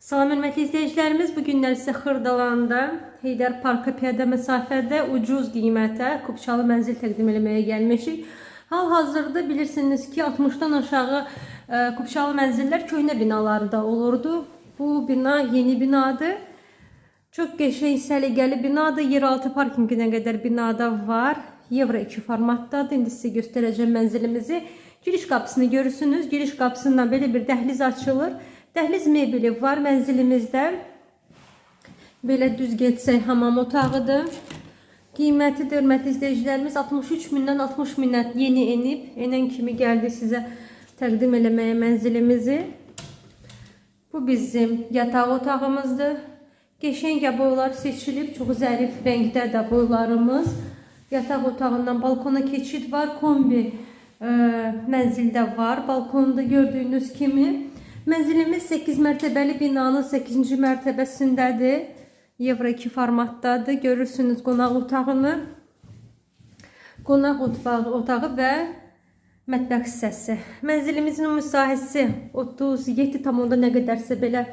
Salam hörmətli izləyicilərimiz, bu günlər sizə Xırdalanda Heydər Parkı piyada məsafədə ucuz qiymətə Kupçalı mənzil təqdim etməyə gəlmişik. Hal-hazırda bilirsiniz ki, 60-dan aşağı Kupçalı mənzillər köhnə binalarda olurdu. Bu bina yeni binadır. Çox qəşəng, səliqəli binadır. Yeraltı parkinginə qədər binada var. Euro 2 formatdadır. İndi sizə göstərəcəm mənzilimizi. Giriş qapısını görürsünüz. Giriş qapısından belə bir dəhliz açılır. Dəhliz mebeli var mənzilimizdə. Belə düz getsək hamam otağıdır. Qiymətidir, hörmətli izləyicilərimiz, 63 mindən 60 mindən yeni enib. Enən kimi gəldi sizə təqdim eləməyə mənzilimizi. Bu bizim yataq otağımızdır. Qəşəng boylar seçilib, çox zərif rəngdə də boylarımız. Yataq otağından balkona keçid var, kombi mənzildə var. Balkonda gördüyünüz kimi. Mənzilimiz 8 mərtəbəli binanın 8-ci mərtəbəsindədir. Euro 2 formatdadır. Görürsünüz qonaq otağını. Qonaq otağı və mətbəx hissəsi. Mənzilimizin müsahəsi 37 tamında nə qədərsə belə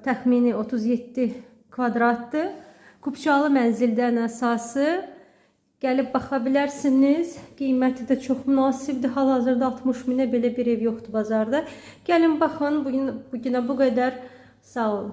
təxmini 37 kvadratdır. Kupçalı mənzildən əsası. Gəlib baxa bilərsiniz. Qiyməti də çox münasibdir. Hal-hazırda 60 minə belə bir ev yoxdur bazarda. Gəlin baxın. Bugünə bu qədər. Sağ olun.